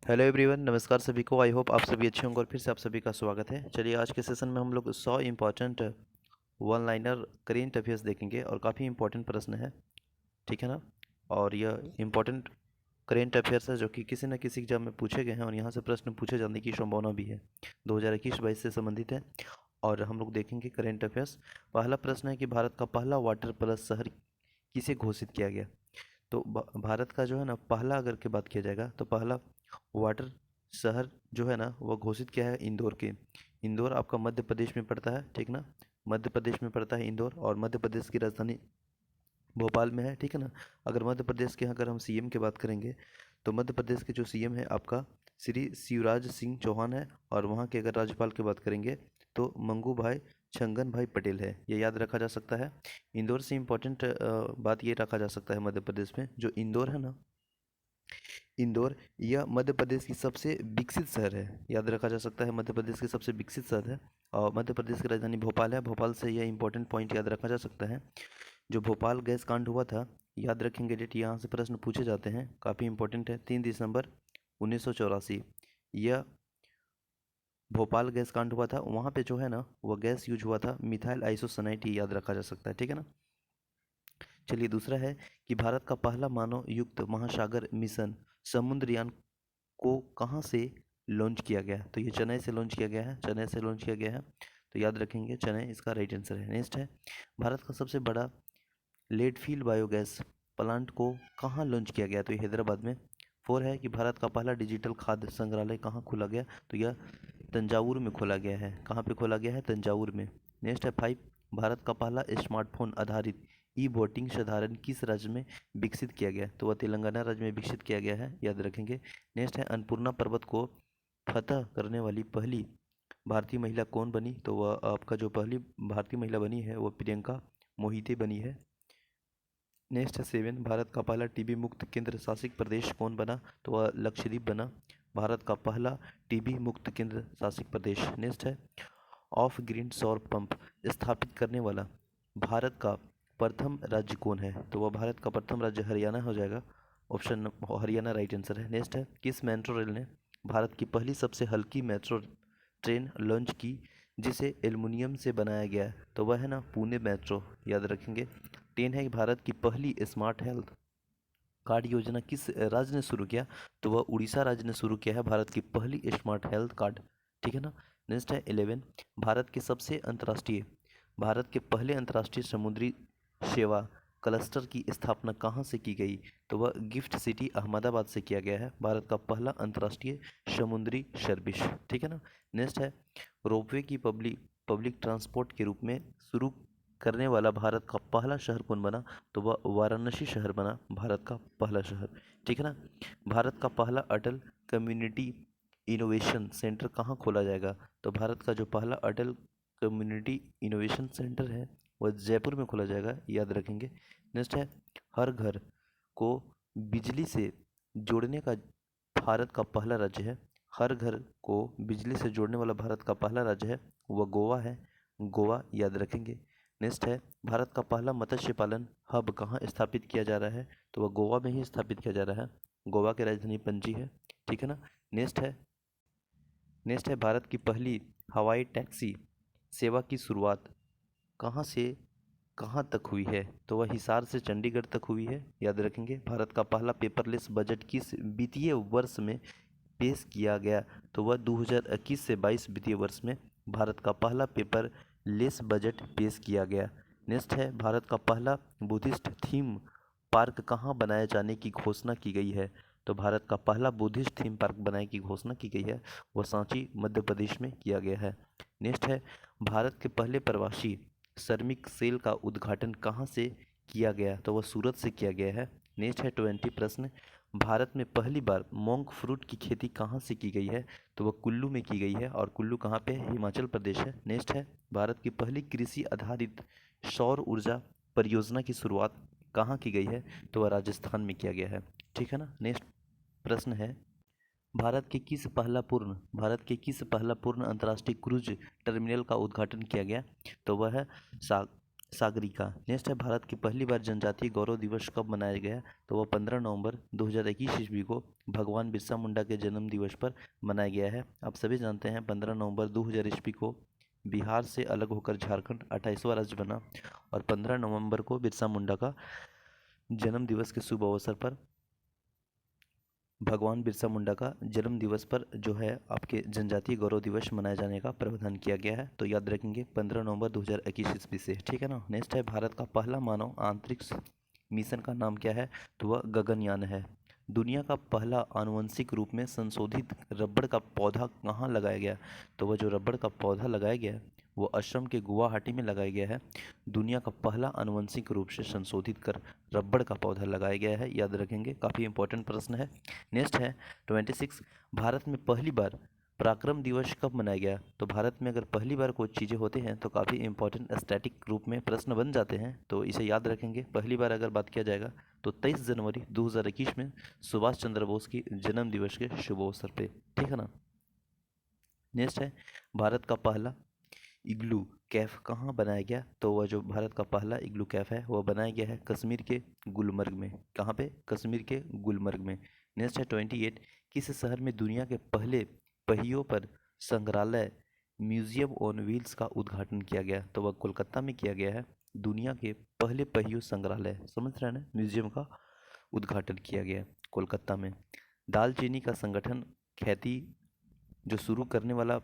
Hello everyone, नमस्कार सभी को। आई होप आप सभी अच्छे होंगे और फिर से आप सभी का स्वागत है। चलिए, आज के सेशन में हम लोग 100 important one liner current affairs देखेंगे और काफ़ी इंपॉर्टेंट प्रश्न है, ठीक है ना। और यह इम्पॉर्टेंट करेंट अफेयर्स है जो कि किसी न किसी एग्जाम में पूछे गए हैं और यहाँ से प्रश्न पूछे जाने की संभावना भी है। 2021-22 से संबंधित है और हम लोग देखेंगे करेंट अफेयर्स। पहला प्रश्न है कि भारत का पहला वाटर प्लस शहर किसे घोषित किया गया। तो भारत का जो है ना, पहला अगर की बात किया जाएगा तो पहला वाटर शहर जो है ना वो घोषित किया है इंदौर के। इंदौर आपका मध्य प्रदेश में पड़ता है, ठीक ना। मध्य प्रदेश में पड़ता है इंदौर और मध्य प्रदेश की राजधानी भोपाल में है, ठीक है ना। अगर मध्य प्रदेश के अगर हम सीएम की बात करेंगे तो मध्य प्रदेश के जो सीएम है आपका श्री शिवराज सिंह चौहान है। और वहाँ के अगर राज्यपाल की बात करेंगे तो मंगू भाई छंगन भाई पटेल है। ये याद रखा जा सकता है। इंदौर से इम्पोर्टेंट बात ये रखा जा सकता है मध्य प्रदेश में जो इंदौर है ना, इंदौर यह मध्य प्रदेश की सबसे विकसित शहर है। याद रखा जा सकता है मध्य प्रदेश की सबसे विकसित शहर है और मध्य प्रदेश की राजधानी भोपाल है। भोपाल से यह इंपॉर्टेंट पॉइंट याद रखा जा सकता है। जो भोपाल गैस कांड हुआ था, याद रखेंगे डेट, यहाँ से प्रश्न पूछे जाते हैं, काफ़ी इंपॉर्टेंट है। 3 दिसंबर 1984 यह भोपाल गैस कांड हुआ था। वहाँ पे जो है ना वो गैस यूज हुआ था मिथाइल आइसोसनाइट, याद रखा जा सकता है, ठीक है ना। चलिए, दूसरा है कि भारत का पहला मानव युक्त महासागर मिशन समुद्रयान को कहाँ से लॉन्च किया गया। तो ये चेन्नई से लॉन्च किया गया है, चेन्नई से लॉन्च किया गया है। तो याद रखेंगे चेन्नई इसका राइट आंसर है। नेक्स्ट है भारत का सबसे बड़ा लेडफील्ड बायोगैस प्लांट को कहाँ लॉन्च किया गया। तो ये हैदराबाद में। 4 है कि भारत का पहला डिजिटल खाद्य संग्रहालय कहाँ खोला गया। तो यह तंजावुर में खोला गया है। कहाँ पे खोला गया है? तंजावुर में। नेक्स्ट है 5, भारत का पहला स्मार्टफोन आधारित ई वोटिंग साधारण किस राज्य में विकसित किया गया। तो वह तेलंगाना राज्य में विकसित किया गया है, याद रखेंगे। नेक्स्ट है अन्नपूर्णा पर्वत को फतह करने वाली पहली भारतीय महिला कौन बनी। तो वह आपका जो पहली भारतीय महिला बनी है वो प्रियंका मोहिते बनी है। नेक्स्ट है 7, भारत का पहला टीबी मुक्त केंद्र शासित प्रदेश कौन बना। तो वह लक्षद्वीप बना, भारत का पहला टीबी मुक्त केंद्र शासित प्रदेश। नेक्स्ट है ऑफ ग्रिड सौर पंप स्थापित करने वाला भारत का प्रथम राज्य कौन है। तो वह भारत का प्रथम राज्य हरियाणा हो जाएगा। ऑप्शन हरियाणा राइट आंसर है। नेक्स्ट है किस मेट्रो रेल ने भारत की पहली सबसे हल्की मेट्रो ट्रेन लॉन्च की जिसे एल्युमिनियम से बनाया गया है। तो वह है ना पुणे मेट्रो, याद रखेंगे। 10 है कि भारत की पहली स्मार्ट हेल्थ कार्ड योजना किस राज्य ने शुरू किया। तो वह उड़ीसा राज्य ने शुरू किया है भारत की पहली स्मार्ट हेल्थ कार्ड, ठीक है ना। नेक्स्ट है 11, भारत के पहले अंतर्राष्ट्रीय समुद्री सेवा क्लस्टर की स्थापना कहाँ से की गई। तो वह गिफ्ट सिटी अहमदाबाद से किया गया है, भारत का पहला अंतर्राष्ट्रीय समुद्री सर्विस, ठीक है ना। नेक्स्ट है रोपवे की पब्लिक ट्रांसपोर्ट के रूप में शुरू करने वाला भारत का पहला शहर कौन बना। तो वह वाराणसी शहर बना, भारत का पहला शहर, ठीक है ना। भारत का पहला अटल कम्युनिटी इनोवेशन सेंटर कहाँ खोला जाएगा। तो भारत का जो पहला अटल कम्युनिटी इनोवेशन सेंटर है वह जयपुर में खोला जाएगा, याद रखेंगे। नेक्स्ट है हर घर को बिजली से जोड़ने का भारत का पहला राज्य है। हर घर को बिजली से जोड़ने वाला भारत का पहला राज्य है वह गोवा है, गोवा, याद रखेंगे। नेक्स्ट है भारत का पहला मत्स्य पालन हब कहाँ स्थापित किया जा रहा है। तो वह गोवा में ही स्थापित किया जा रहा है, गोवा की राजधानी पणजी है, ठीक है ना। नेक्स्ट है भारत की पहली हवाई टैक्सी सेवा की शुरुआत कहाँ से कहाँ तक हुई है। तो वह हिसार से चंडीगढ़ तक हुई है, याद रखेंगे। भारत का पहला पेपरलेस बजट किस वित्तीय वर्ष में पेश किया गया। तो वह 2021 से 22 वित्तीय वर्ष में भारत का पहला पेपरलेस बजट पेश किया गया। नेक्स्ट है भारत का पहला बुद्धिस्ट थीम पार्क कहाँ बनाए जाने की घोषणा की गई है। तो भारत का पहला बुद्धिस्ट थीम पार्क बनाने की घोषणा की गई है, वह सांची मध्य प्रदेश में किया गया है। नेक्स्ट है भारत के पहले प्रवासी श्रमिक सेल का उद्घाटन कहाँ से किया गया। तो वह सूरत से किया गया है। नेक्स्ट है 20 प्रश्न, भारत में पहली बार मोंक फ्रूट की खेती कहाँ से की गई है। तो वह कुल्लू में की गई है और कुल्लू कहाँ पे है? हिमाचल प्रदेश है। नेक्स्ट है भारत की पहली कृषि आधारित सौर ऊर्जा परियोजना की शुरुआत कहाँ की गई है। तो वह राजस्थान में किया गया है, ठीक है ना। नेक्स्ट प्रश्न है भारत के किस पहला पूर्ण अंतर्राष्ट्रीय क्रूज टर्मिनल का उद्घाटन किया गया। तो वह है सागरिका। नेक्स्ट है, भारत की पहली बार जनजातीय गौरव दिवस कब मनाया गया? तो वह 15 नवंबर 2021 ईस्वी को भगवान बिरसा मुंडा के जन्म दिवस पर मनाया गया है। आप सभी जानते हैं 15 नवंबर 2000 ईस्वी को बिहार से अलग होकर झारखंड 28वां राज्य बना और 15 नवंबर को बिरसा मुंडा का जन्म दिवस के शुभ अवसर पर भगवान बिरसा मुंडा का जन्म दिवस पर जो है आपके जनजातीय गौरव दिवस मनाए जाने का प्रावधान किया गया है। तो याद रखेंगे 15 नवंबर 2021 ईस्वी से, ठीक है ना। नेक्स्ट है, भारत का पहला मानव अंतरिक्ष मिशन का नाम क्या है? तो वह गगनयान है। दुनिया का पहला आनुवंशिक रूप में संशोधित रबड़ का पौधा कहाँ लगाया गया? तो वह जो रबड़ का पौधा लगाया गया वो असम के गुवाहाटी में लगाया गया है। दुनिया का पहला आनुवंशिक रूप से संशोधित कर रबड़ का पौधा लगाया गया है, याद रखेंगे, काफ़ी इंपॉर्टेंट प्रश्न है। नेक्स्ट है 26, भारत में पहली बार पराक्रम दिवस कब मनाया गया? तो भारत में अगर पहली बार कोई चीज़ें होती हैं तो काफ़ी इंपॉर्टेंट स्टैटिक रूप में प्रश्न बन जाते हैं, तो इसे याद रखेंगे। पहली बार अगर बात किया जाएगा तो 23 जनवरी 2021 में सुभाष चंद्र बोस की जन्म दिवस के शुभ अवसर पे, ठीक है ना। नेक्स्ट है, भारत का पहला इग्लू कैफ कहाँ बनाया गया? तो वह जो भारत का पहला इग्लू कैफ है वह बनाया गया है कश्मीर के गुलमर्ग में। कहाँ पे? कश्मीर के गुलमर्ग में। नेक्स्ट है 28, किस शहर में दुनिया के पहले पहियों पर संग्रहालय म्यूजियम ऑन व्हील्स का उद्घाटन किया गया? तो वह कोलकाता में किया गया है। दुनिया के पहले पहियों संग्रहालय, समझ रहे हैं ना, म्यूजियम का उद्घाटन किया गया है कोलकाता में। दालचीनी का संगठन खेती जो शुरू करने वाला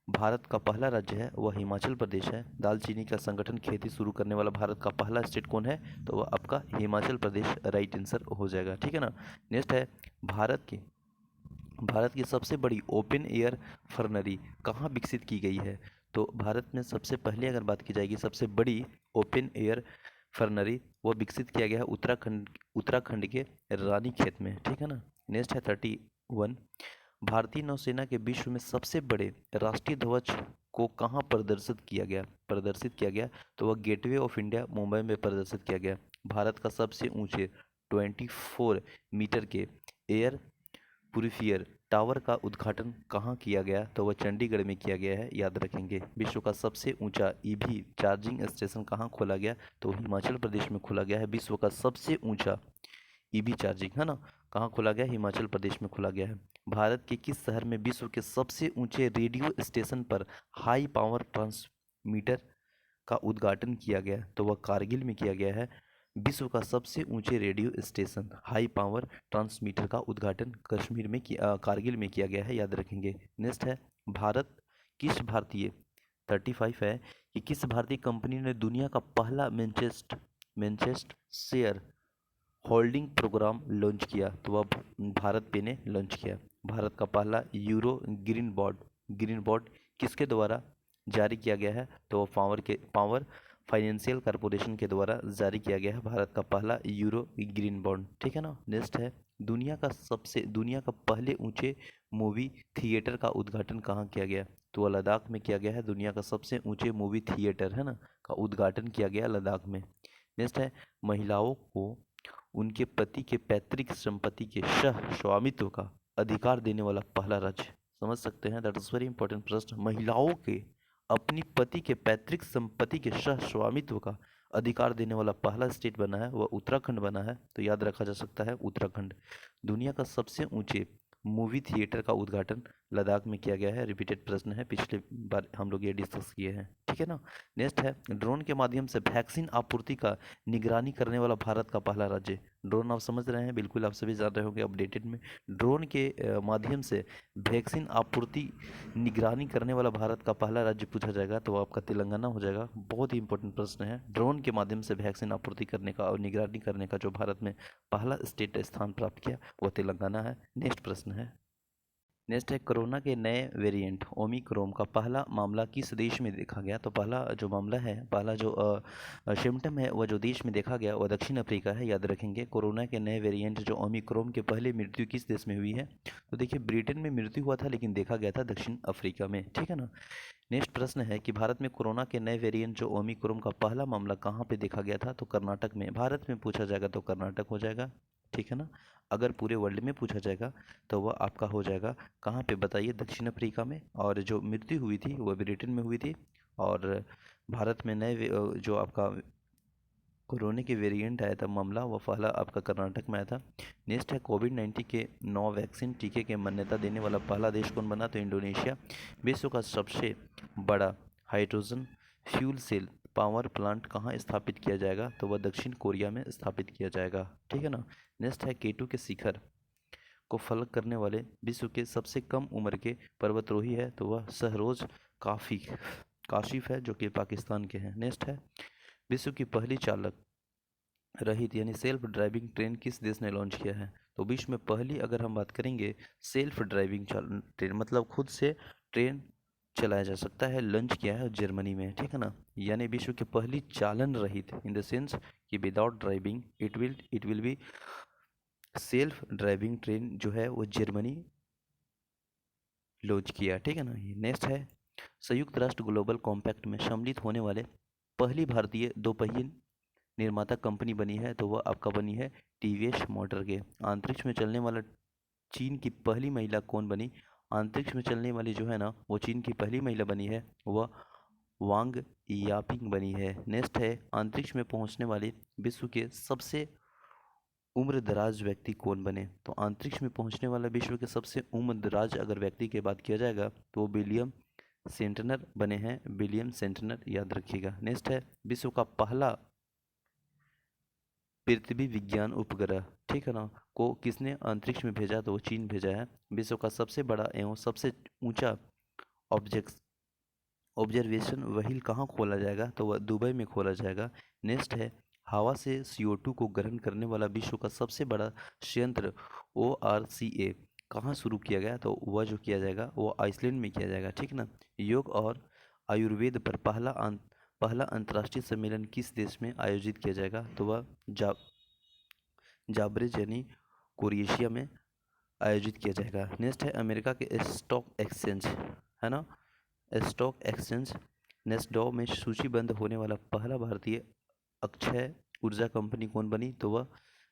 भारत का पहला राज्य है वह हिमाचल प्रदेश है। दालचीनी का संगठन खेती शुरू करने वाला भारत का पहला स्टेट कौन है? तो वह आपका हिमाचल प्रदेश राइट आंसर हो जाएगा, ठीक है ना। नेक्स्ट है, भारत की सबसे बड़ी ओपन एयर फर्नरी कहाँ विकसित की गई है? तो भारत में सबसे पहले अगर बात की जाएगी सबसे बड़ी ओपन एयर फर्नरी वो विकसित किया गया है उत्तराखंड के रानीखेत में, ठीक है ना। नेक्स्ट है 31, भारतीय नौसेना के विश्व में सबसे बड़े राष्ट्रीय ध्वज को कहाँ प्रदर्शित किया गया? तो वह गेटवे ऑफ इंडिया मुंबई में प्रदर्शित किया गया। भारत का सबसे ऊंचे 24 मीटर के एयर प्यूरीफायर टावर का उद्घाटन कहाँ किया गया? तो वह चंडीगढ़ में किया गया है, याद रखेंगे। विश्व का सबसे ऊंचा ईवी चार्जिंग स्टेशन कहाँ खोला गया? तो हिमाचल प्रदेश में खोला गया है। विश्व का सबसे ऊंचा ईवी चार्जिंग, है ना, कहाँ खोला गया? हिमाचल प्रदेश में खोला गया है। भारत के किस शहर में विश्व के सबसे ऊंचे रेडियो स्टेशन पर हाई पावर ट्रांसमीटर का उद्घाटन किया गया? तो वह कारगिल में किया गया है। विश्व का सबसे ऊंचे radio station high power transmitter का उद्घाटन कारगिल में किया गया है, याद रखेंगे। नेक्स्ट है, भारत किस भारतीय 35 है कि किस भारतीय कंपनी ने दुनिया का पहला मैनचेस्ट शेयर होल्डिंग प्रोग्राम लॉन्च किया? तो वह भारत पे ने लॉन्च किया। भारत का पहला यूरो ग्रीन बॉन्ड किसके द्वारा जारी किया गया है? तो वह पावर फाइनेंशियल कॉरपोरेशन के द्वारा जारी किया गया है भारत का पहला यूरो ग्रीन बॉन्ड, ठीक है ना। नेक्स्ट है, दुनिया का पहले ऊंचे मूवी थिएटर का उद्घाटन कहाँ किया गया? तो वह लद्दाख में किया गया है। दुनिया का सबसे ऊंचे मूवी थिएटर, है ना, का उद्घाटन किया गया लद्दाख में। नेक्स्ट है, महिलाओं को उनके पति के पैतृक संपत्ति के सह स्वामित्व का अधिकार देने वाला पहला राज्य, समझ सकते हैं, दैट इज वेरी इंपॉर्टेंट प्रश्न। महिलाओं के अपनी पति के पैतृक संपत्ति के सह स्वामित्व का अधिकार देने वाला पहला स्टेट बना है वह उत्तराखंड बना है, तो याद रखा जा सकता है उत्तराखंड। दुनिया का सबसे ऊंचे मूवी थिएटर का उद्घाटन लद्दाख में किया गया है। रिपीटेड प्रश्न है, पिछले बार हम लोग ये डिस्कस किए हैं, ठीक है ना। नेक्स्ट है, ड्रोन के माध्यम से वैक्सीन आपूर्ति का निगरानी करने वाला भारत का पहला राज्य। ड्रोन आप समझ रहे हैं, बिल्कुल आप सभी जान रहे होंगे अपडेटेड में। ड्रोन के माध्यम से वैक्सीन आपूर्ति निगरानी करने वाला भारत का पहला राज्य पूछा जाएगा तो आपका तेलंगाना हो जाएगा। बहुत ही इंपॉर्टेंट प्रश्न है। ड्रोन के माध्यम से वैक्सीन आपूर्ति करने का और निगरानी करने का जो भारत में पहला स्टेट स्थान प्राप्त किया वह तेलंगाना है। नेक्स्ट प्रश्न है, नेक्स्ट है, कोरोना के नए वेरिएंट ओमिक्रॉन का पहला मामला किस देश में देखा गया? तो पहला जो मामला है, पहला जो सिम्टम है वह जो देश में देखा गया वह दक्षिण अफ्रीका है, याद रखेंगे। कोरोना के नए वेरिएंट जो ओमिक्रॉन के पहले मृत्यु किस देश में हुई है? तो देखिए ब्रिटेन में मृत्यु हुआ था लेकिन देखा गया था दक्षिण अफ्रीका में, ठीक है ना। नेक्स्ट प्रश्न है कि भारत में कोरोना के नए वेरिएंट जो ओमिक्रॉन का पहला मामला कहाँ पे देखा गया था? तो कर्नाटक में। भारत में पूछा जाएगा तो कर्नाटक हो जाएगा, ठीक है ना। अगर पूरे वर्ल्ड में पूछा जाएगा तो वह आपका हो जाएगा कहाँ पे बताइए? दक्षिण अफ्रीका में। और जो मृत्यु हुई थी वह ब्रिटेन में हुई थी और भारत में नए जो आपका कोरोना के वेरिएंट आया था मामला, वो पहला आपका कर्नाटक में आया था। नेक्स्ट है कोविड-19 के 9 वैक्सीन टीके के मान्यता देने वाला पहला देश कौन बना? तो इंडोनेशिया। विश्व का सबसे बड़ा hydrogen fuel cell power plant कहाँ स्थापित किया जाएगा? तो वह दक्षिण कोरिया में स्थापित किया जाएगा। ठीक है ना। नेक्स्ट है केटू के शिखर को फलक करने वाले विश्व के सबसे कम उम्र के पर्वतारोही है, तो वह सहरोज काशिफ है, जो कि पाकिस्तान के हैं। नेक्स्ट है विश्व की पहली चालक रहित यानी सेल्फ ड्राइविंग ट्रेन किस देश ने लॉन्च किया है? तो विश्व में पहली अगर हम बात करेंगे सेल्फ ड्राइविंग ट्रेन, मतलब खुद से ट्रेन चलाया जा सकता है, लॉन्च किया है जर्मनी में। ठीक है ना। यानी विश्व की पहली चालन रहित इन द सेंस कि without driving it will be self driving train जो है वो जर्मनी लॉन्च किया। ठीक है ना। ये नेक्स्ट है संयुक्त राष्ट्र ग्लोबल कॉम्पैक्ट में सम्मिलित होने वाले पहली भारतीय दोपहिया निर्माता कंपनी बनी है, तो वह आपका बनी है टीवीएस मोटर के। अंतरिक्ष में चलने वाला चीन की पहली महिला कौन बनी? अंतरिक्ष में चलने वाली जो है ना वो चीन की पहली महिला बनी है, वह वांग यापिंग बनी है। नेक्स्ट है अंतरिक्ष में पहुंचने वाले विश्व के सबसे उम्र दराज व्यक्ति कौन बने? तो अंतरिक्ष में पहुंचने वाला विश्व के सबसे उम्र दराज अगर व्यक्ति की बात किया जाएगा तो वो विलियम सेंटनर बने हैं। विलियम सेंटनर याद रखिएगा। नेक्स्ट है विश्व का पहला पृथ्वी विज्ञान उपग्रह, ठीक है ना, को किसने अंतरिक्ष में भेजा? तो वो चीन भेजा है। विश्व का सबसे बड़ा एवं सबसे ऊंचा ऑब्जेक्ट ऑब्जर्वेशन व्हील कहाँ खोला जाएगा? तो वह दुबई में खोला जाएगा। नेक्स्ट है हवा से CO2 को ग्रहण करने वाला विश्व का सबसे बड़ा संयंत्र ORCA कहाँ शुरू किया गया? तो वह जो किया जाएगा वो आइसलैंड में किया जाएगा। ठीक ना। योग और आयुर्वेद पर पहला अंतर्राष्ट्रीय सम्मेलन किस देश में आयोजित किया जाएगा? तो वह जाब्रेज यानी क्रोएशिया में आयोजित किया जाएगा। नेक्स्ट है अमेरिका के स्टॉक एक्सचेंज, है ना, स्टॉक एक्सचेंज नेस्डॉ में सूचीबद्ध होने वाला पहला भारतीय अक्षय ऊर्जा कंपनी कौन बनी? तो वह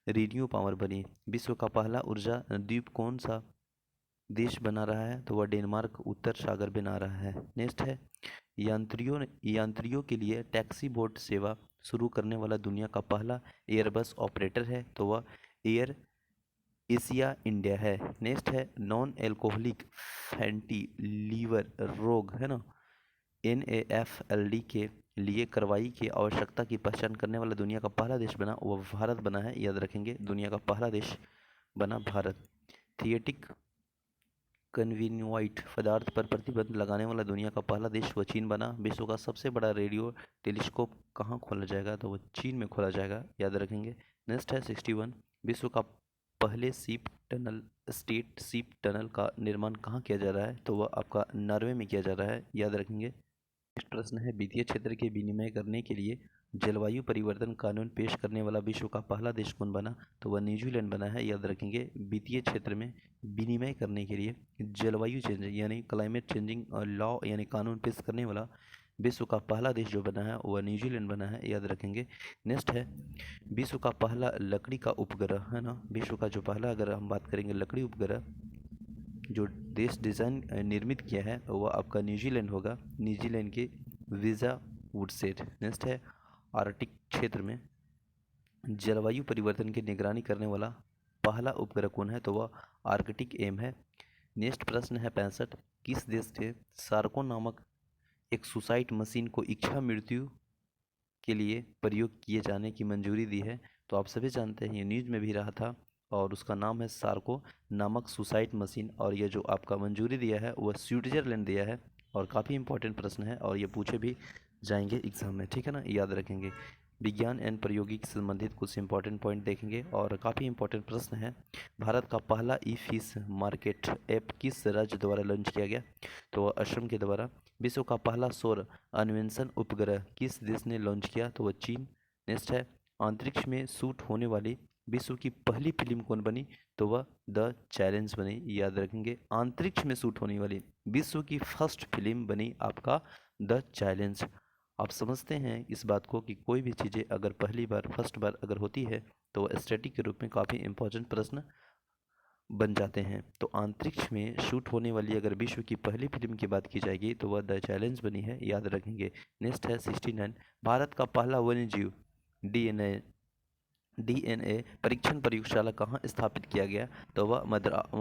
रिन्यू पावर बनी। विश्व का पहला ऊर्जा द्वीप कौन सा देश बना रहा है? तो वह डेनमार्क उत्तर सागर बना रहा है। नेक्स्ट है यात्रियों के लिए टैक्सी बोट सेवा शुरू करने वाला दुनिया का पहला एयरबस ऑपरेटर है, तो वह एयर एशिया इंडिया है। नेक्स्ट है नॉन एल्कोहलिक फैटी लीवर रोग, है ना, NAFLD के लिए कार्रवाई की आवश्यकता की पहचान करने वाला दुनिया का पहला देश बना, वह भारत बना है। याद रखेंगे दुनिया का पहला देश बना भारत। थिएटिक कन्वेनिवाइट पदार्थ पर प्रतिबंध लगाने वाला दुनिया का पहला देश वह चीन बना। विश्व का सबसे बड़ा रेडियो टेलीस्कोप कहाँ खोला जाएगा? तो वह चीन में खोला जाएगा। याद रखेंगे। नेक्स्ट है 61 विश्व का पहले स्टेट शिप टनल का निर्माण कहाँ किया जा रहा है? तो वह आपका नॉर्वे में किया जा रहा है। याद रखेंगे। नेक्स्ट प्रश्न है वित्तीय क्षेत्र के विनिमय करने के लिए जलवायु परिवर्तन कानून पेश करने वाला विश्व का पहला देश कौन बना? तो वह न्यूजीलैंड बना है। याद रखेंगे वित्तीय क्षेत्र में विनिमय करने के लिए जलवायु चेंज यानी क्लाइमेट चेंजिंग लॉ यानी कानून पेश करने वाला विश्व का पहला देश जो बना है वह न्यूजीलैंड बना है। याद रखेंगे। नेक्स्ट है विश्व का पहला लकड़ी का उपग्रह, है ना, विश्व का जो पहला अगर हम बात करेंगे लकड़ी उपग्रह जो देश डिज़ाइन निर्मित किया है वह आपका न्यूजीलैंड होगा। न्यूजीलैंड के वीज़ा वुडसेट। नेक्स्ट है आर्कटिक क्षेत्र में जलवायु परिवर्तन की निगरानी करने वाला पहला उपग्रह कौन है? तो वह आर्कटिक एम है। नेक्स्ट प्रश्न है 65 किस देश ने सार्को नामक एक सुसाइड मशीन को इच्छा मृत्यु के लिए प्रयोग किए जाने की मंजूरी दी है? तो आप सभी जानते हैं ये न्यूज़ में भी रहा था और उसका नाम है सार्को नामक सुसाइड मशीन, और ये जो आपका मंजूरी दिया है वह स्विट्जरलैंड दिया है। और काफ़ी इंपॉर्टेंट प्रश्न है और ये पूछे भी जाएंगे एग्जाम में। ठीक है ना। याद रखेंगे। विज्ञान एंड प्रौद्योगिकी से संबंधित कुछ इंपॉर्टेंट पॉइंट देखेंगे और काफ़ी इंपॉर्टेंट प्रश्न है। भारत का पहला ई फिश मार्केट ऐप किस राज्य द्वारा लॉन्च किया गया? तो असम के द्वारा। विश्व का पहला सौर अन्वेषण उपग्रह किस देश ने लॉन्च किया? तो वह चीन। नेक्स्ट है अंतरिक्ष में शूट होने वाली विश्व की पहली फिल्म कौन बनी? तो वह द चैलेंज बनी। याद रखेंगे अंतरिक्ष में शूट होने वाली विश्व की फर्स्ट फिल्म बनी आपका द चैलेंज। आप समझते हैं इस बात को कि कोई भी चीज़ें अगर पहली बार फर्स्ट बार अगर होती है तो स्टैटिक के रूप में काफ़ी इंपॉर्टेंट प्रश्न बन जाते हैं। तो अंतरिक्ष में शूट होने वाली अगर विश्व की पहली फिल्म की बात की जाएगी तो वह द चैलेंज बनी है, याद रखेंगे। नेक्स्ट है 69, भारत का पहला वन्यजीव डीएनए डीएनए परीक्षण प्रयोगशाला कहाँ स्थापित किया गया, तो वह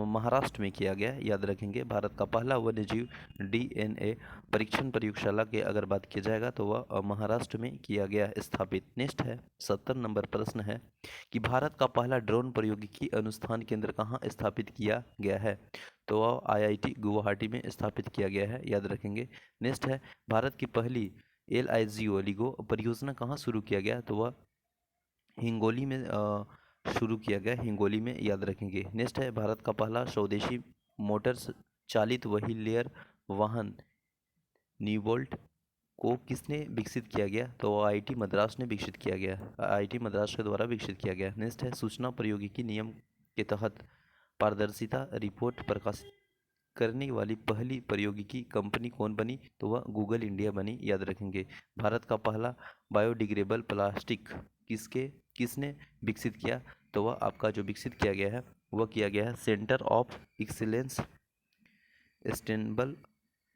महाराष्ट्र में किया गया, याद रखेंगे। भारत का पहला वन्यजीव डीएनए परीक्षण प्रयोगशाला के अगर बात किया जाएगा तो वह महाराष्ट्र में किया गया, स्थापित। नेक्स्ट है 70 नंबर प्रश्न है कि भारत का पहला ड्रोन प्रौद्योगिकी अनुसंधान केंद्र कहाँ स्थापित किया गया है, तो वह आईआईटी गुवाहाटी में स्थापित किया गया है, याद रखेंगे। नेक्स्ट है भारत की पहली LIGO परियोजना कहाँ शुरू किया गया, तो वह हिंगोली में शुरू किया गया, हिंगोली में, याद रखेंगे। नेक्स्ट है भारत का पहला स्वदेशी मोटर्स चालित व्हीलर वाहन न्यूवोल्ट को किसने विकसित किया गया, तो IIT मद्रास ने विकसित किया गया, IIT मद्रास के द्वारा विकसित किया गया। नेक्स्ट है सूचना प्रौद्योगिकी नियम के तहत पारदर्शिता रिपोर्ट प्रकाशित करने वाली पहली प्रौद्योगिकी कंपनी कौन बनी, तो वह गूगल इंडिया बनी, याद रखेंगे। भारत का पहला बायोडिग्रेडेबल प्लास्टिक किसने विकसित किया, तो वह आपका जो विकसित किया गया है वह किया गया है centre of excellence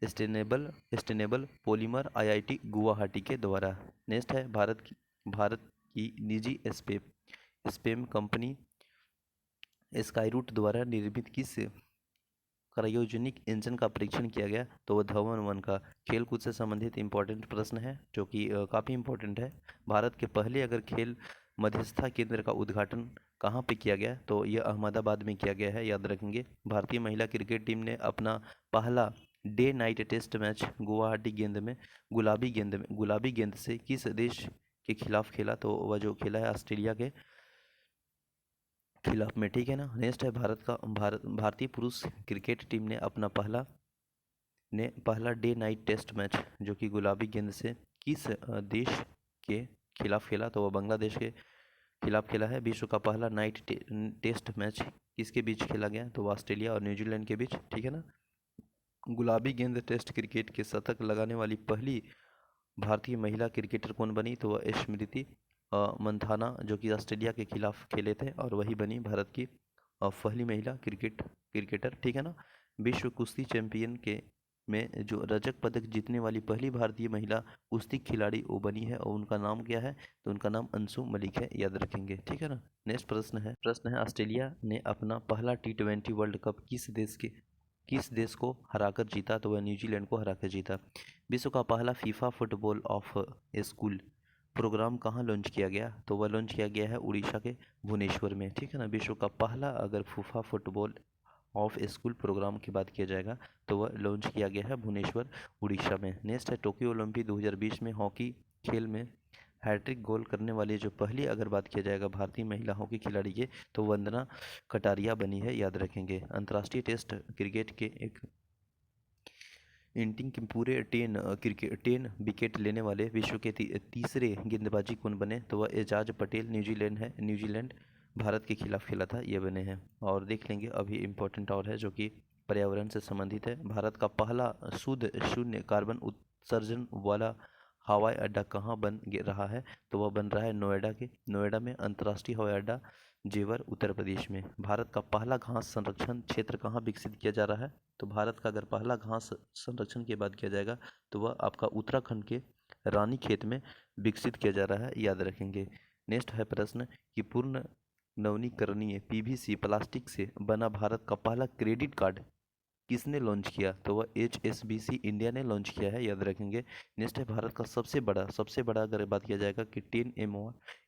sustainable polymer IIT Guwahati के द्वारा। नेक्स्ट है भारत की निजी स्पेम कंपनी स्काईरूट द्वारा निर्मित किस क्रायोजेनिक इंजन का परीक्षण किया गया, तो वह धवन-1 का। खेलकूद से संबंधित इंपॉर्टेंट प्रश्न है जो कि काफ़ी इंपॉर्टेंट है। भारत के पहले अगर खेल मध्यस्थता केंद्र का उद्घाटन कहाँ पे किया गया, तो यह अहमदाबाद में किया गया है, याद रखेंगे। भारतीय महिला क्रिकेट टीम ने अपना पहला day night test match Guwahati गुलाबी गेंद से किस देश के खिलाफ खेला, तो वह जो खेला है ऑस्ट्रेलिया के खिलाफ में, ठीक है ना। नेक्स्ट है भारतीय पुरुष क्रिकेट टीम ने अपना पहला डे नाइट टेस्ट मैच जो कि गुलाबी गेंद से किस देश के खिलाफ खेला, तो वह बांग्लादेश के खिलाफ खेला है। विश्व का पहला नाइट टेस्ट मैच किसके बीच खेला गया, तो ऑस्ट्रेलिया और न्यूजीलैंड के बीच, ठीक है ना। गुलाबी गेंद टेस्ट क्रिकेट के शतक लगाने वाली पहली भारतीय महिला क्रिकेटर कौन बनी, तो वह स्मृति मंधाना जो कि ऑस्ट्रेलिया के खिलाफ खेले थे और वही बनी भारत की पहली महिला क्रिकेटर, ठीक है ना। विश्व कुश्ती चैंपियन के में जो रजत पदक जीतने वाली पहली भारतीय महिला कुश्ती खिलाड़ी वो बनी है और उनका नाम क्या है, तो उनका नाम अंशु मलिक है, याद रखेंगे, ठीक है ना। नेक्स्ट प्रश्न है ऑस्ट्रेलिया ने अपना पहला T20 वर्ल्ड कप किस देश को हराकर जीता, तो वह न्यूजीलैंड को हराकर जीता। विश्व का पहला FIFA football of school programme कहाँ लॉन्च किया गया, तो वह लॉन्च किया गया है उड़ीसा के भुवनेश्वर में, ठीक है ना। विश्व का पहला अगर FIFA football of school programme की बात किया जाएगा तो वह लॉन्च किया गया है भुवनेश्वर उड़ीसा में। नेक्स्ट है टोक्यो ओलंपिक 2020 में हॉकी खेल में हैट्रिक गोल करने वाली जो पहली अगर बात किया जाएगा भारतीय महिला हॉकी खिलाड़ी की, तो वंदना कटारिया बनी है, याद रखेंगे। अंतर्राष्ट्रीय टेस्ट क्रिकेट के एक इनिंग के पूरे 10 विकेट लेने वाले विश्व के तीसरे गेंदबाजी कौन बने, तो वह एजाज पटेल न्यूजीलैंड भारत के खिलाफ खेला था, ये बने हैं। और देख लेंगे अभी इम्पोर्टेंट और है जो कि पर्यावरण से संबंधित है। भारत का पहला शुद्ध शून्य कार्बन उत्सर्जन वाला हवाई अड्डा कहाँ बन रहा है, तो वह बन रहा है नोएडा में अंतर्राष्ट्रीय हवाई अड्डा जेवर उत्तर प्रदेश में। भारत का पहला घास संरक्षण क्षेत्र कहाँ विकसित किया जा रहा है, तो भारत का अगर पहला घास संरक्षण की बात किया जाएगा तो वह आपका उत्तराखंड के रानीखेत में विकसित किया जा रहा है, याद रखेंगे। नेक्स्ट है प्रश्न कि पूर्ण नवीकरणीय PVC प्लास्टिक से बना भारत का पहला क्रेडिट कार्ड किसने लॉन्च किया, तो वह HSBC इंडिया ने लॉन्च किया है, याद रखेंगे। नेक्स्ट है भारत का सबसे बड़ा अगर बात किया जाएगा कि 10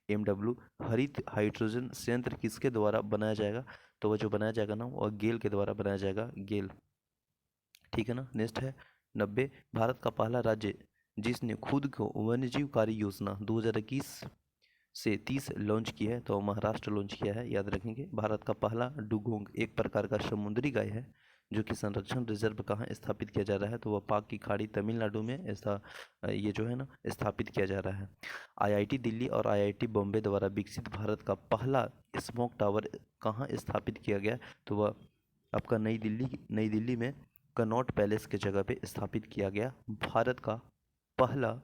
MW हरित हाइड्रोजन संयंत्र किसके द्वारा बनाया जाएगा, तो वह जो बनाया जाएगा ना वह गेल के द्वारा बनाया जाएगा, गेल, ठीक है ना। नेक्स्ट है 90 भारत का पहला राज्य जिसने खुद को वन्यजीव कार्य योजना 2021 से 30 लॉन्च की है, तो महाराष्ट्र लॉन्च किया है, याद रखेंगे। भारत का पहला डुगोंग एक प्रकार का समुद्री गाय है जो कि संरक्षण रिजर्व कहाँ स्थापित किया जा रहा है, तो वह पाक की खाड़ी तमिलनाडु में ये जो है ना स्थापित किया जा रहा है। IIT दिल्ली और IIT बॉम्बे द्वारा विकसित भारत का पहला स्मोक टावर कहाँ स्थापित किया गया, तो वह आपका नई दिल्ली में कनॉट पैलेस के जगह पे स्थापित किया गया भारत का पहला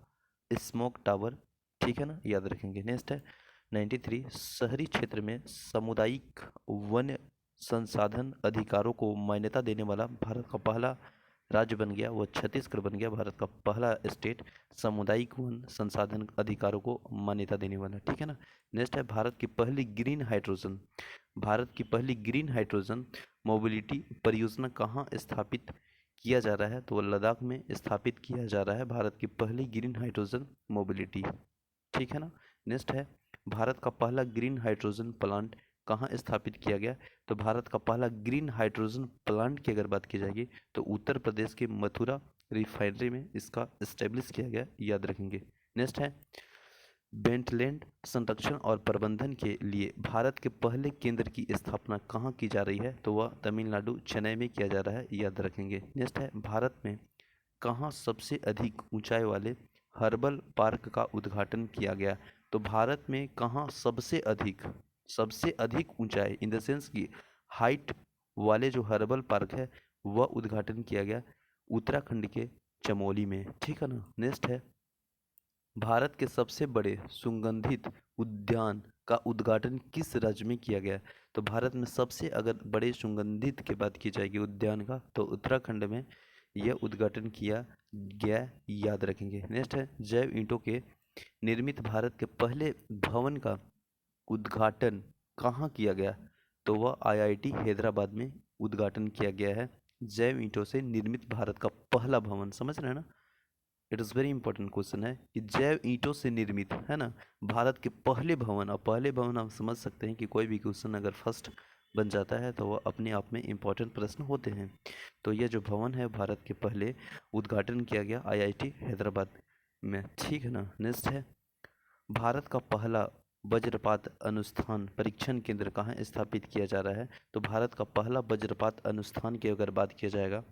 स्मोक टावर, ठीक है ना, याद रखेंगे। नेक्स्ट है 93 शहरी क्षेत्र में सामुदायिक वन संसाधन अधिकारों को मान्यता देने वाला भारत का पहला राज्य बन गया, वो छत्तीसगढ़ बन गया, भारत का पहला स्टेट सामुदायिक वन संसाधन अधिकारों को मान्यता देने वाला। ठीक है ना। नेक्स्ट है भारत की पहली ग्रीन हाइड्रोजन, भारत की पहली ग्रीन हाइड्रोजन मोबिलिटी परियोजना कहाँ स्थापित किया जा रहा है, तो लद्दाख में स्थापित किया जा रहा है भारत की पहली ग्रीन हाइड्रोजन मोबिलिटी। ठीक है ना। नेक्स्ट है भारत का पहला ग्रीन हाइड्रोजन प्लांट कहाँ स्थापित किया गया, तो भारत का पहला ग्रीन हाइड्रोजन प्लांट की अगर बात की जाएगी तो उत्तर प्रदेश के मथुरा रिफाइनरी में इसका इस्टेब्लिश किया गया, याद रखेंगे। नेक्स्ट है वेटलैंड संरक्षण और प्रबंधन के लिए भारत के पहले केंद्र की स्थापना कहाँ की जा रही है, तो वह तमिलनाडु चेन्नई में किया जा रहा है, याद रखेंगे। नेक्स्ट है भारत में कहाँ सबसे अधिक ऊंचाई वाले हर्बल पार्क का उद्घाटन किया गया, तो भारत में कहाँ सबसे अधिक ऊंचाई इन द सेंस की हाइट वाले जो हर्बल पार्क है वह उद्घाटन किया गया उत्तराखंड के चमोली में। ठीक है ना। नेक्स्ट है भारत के सबसे बड़े सुगंधित उद्यान का उद्घाटन किस राज्य में किया गया, तो भारत में सबसे अगर बड़े सुगंधित की बात की जाएगी उद्यान का तो उत्तराखंड में यह उद्घाटन किया गया, याद रखेंगे। नेक्स्ट है जैव ईंटों के निर्मित भारत के पहले भवन का उद्घाटन कहाँ किया गया, तो वह आईआईटी हैदराबाद में उद्घाटन किया गया है। जैव ईंटों से निर्मित भारत का पहला भवन, समझ रहे हैं ना। It is very important question है कि जैव ईंटों से निर्मित है ना भारत के पहले भवन। और पहले भवन आप समझ सकते हैं कि कोई भी क्वेश्चन अगर फर्स्ट बन जाता है तो वह अपने आप में इंपॉर्टेंट प्रश्न होते हैं। तो यह जो भवन है भारत के पहले उद्घाटन किया गया आईआईटी हैदराबाद में। ठीक है ना। नेक्स्ट है भारत का पहला वज्रपात अनुष्ठान परीक्षण केंद्र कहाँ स्थापित किया जा रहा है, तो भारत का पहला वज्रपात अनुष्ठान की अगर बात किया जाएगा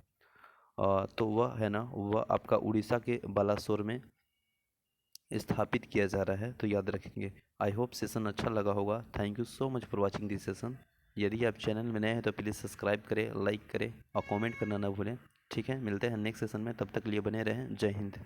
तो वह है ना वह आपका उड़ीसा के बालासोर में स्थापित किया जा रहा है, तो याद रखेंगे। आई होप सेशन अच्छा लगा होगा। Thank you so much for watching this session. यदि आप चैनल में नए हैं तो प्लीज़ सब्सक्राइब करें, लाइक करें और कमेंट करना ना भूलें। ठीक है, मिलते हैं नेक्स्ट सेशन में, तब तक लिए बने रहें। जय हिंद।